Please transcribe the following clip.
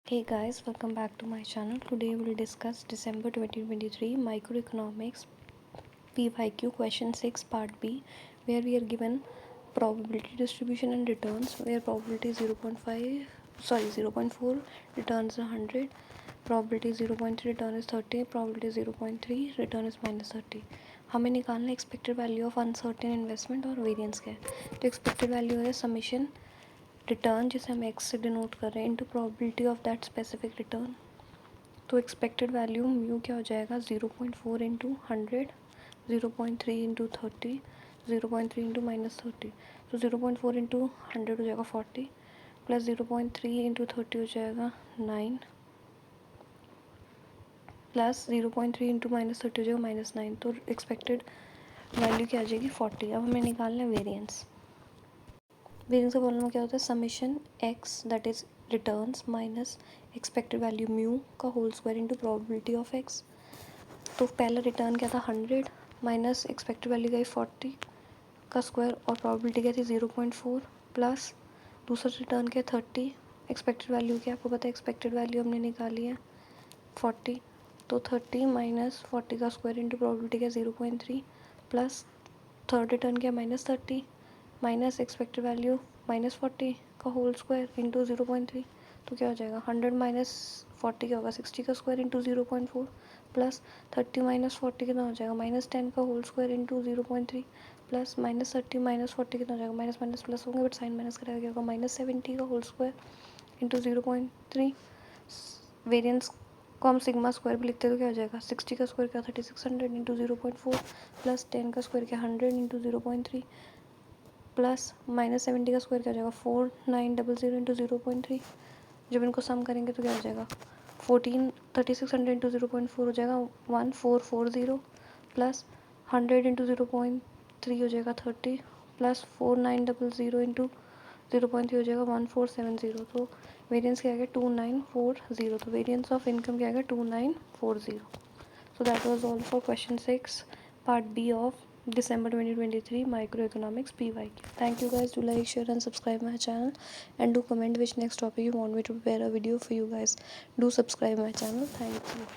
Hey guys, welcome back to my channel. Today we will discuss December 2023 Microeconomics PYQ question 6 part B, where we are given probability distribution and returns, where probability is 0.4, returns 100, probability 0.3, return is 30, probability 0.3, return is -30. हमें निकालना expected value of uncertain investment और variance क्या है। तो expected value है summation return, जिसे हम x से डिनोट कर रहे हैं, into probability of that specific return. तो एक्सपेक्टेड वैल्यू म्यू क्या हो जाएगा, 0.4 इंटू 100, 0.3 इंटू 30, 0.3 इंटू -30। तो 0.4 इंटू 100 हो जाएगा 40, प्लस 0.3 इंटू 30 हो जाएगा 9, प्लस 0.3 इंटू -30 हो जाएगा -9। तो एक्सपेक्टेड वैल्यू क्या आ जाएगी 40। अब हमें निकालना है वेरिएंस। वेरिएंस का फॉर्मूला क्या होता है, summation x that is returns minus expected value mu का whole square into probability of x. तो पहला रिटर्न क्या था 100 माइनस एक्सपेक्टेड वैल्यू गई 40 का स्क्वायर और प्रोबेबिलिटी क्या थी 0.4, प्लस दूसरा रिटर्न क्या 30, एक्सपेक्टेड वैल्यू क्या आपको पता है, एक्सपेक्टेड वैल्यू हमने निकाली है 40। तो 30 माइनस 40 का स्क्वायर इंटू प्रोबेबिलिटी क्या 0.3, प्लस थर्ड रिटर्न क्या -30 माइनस एक्सपेक्टेड वैल्यू -40 का होल स्क्वायर इंटू 0.3। तो क्या हो जाएगा 100 माइनस 40 क्या होगा 60 का स्क्वायर इंटू 0.4, प्लस 30 माइनस 40 कितना हो जाएगा -10 का whole square into 0.3, plus -30 minus 40 कितना हो जाएगा, माइनस माइनस प्लस होंगे बट साइन माइनस करेगा क्या होगा -70 का होल स्क्वायर इंटू 0.3। वेरिएंस को हम सिग्मा स्क्वायर भी लिखते हैं तो क्या हो जाएगा 60 का स्क्वायर क्या 3600 इंटू 0.4, प्लस 10 का स्क्वायर क्या 100 इंटू 0.3, प्लस -70 का स्क्वायर क्या हो जाएगा 4900 इंटू 0.3। जब इनको सम करेंगे तो क्या हो जाएगा 3600 इंटू 0.4 हो जाएगा 1440, प्लस 100 इंटू 0.3 हो जाएगा 30, प्लस 4900 इंटू 0.3 हो जाएगा 1470। तो वेरिएंस क्या आ गया 2940। तो वेरिएंस ऑफ इनकम क्या आ गया 2940। So that was all for question 6 part B of December 2023 Microeconomics PYQ. Thank you guys. Do like, share and subscribe my channel, and do comment which next topic you want me to prepare a video for you guys. Do subscribe my channel. Thank you.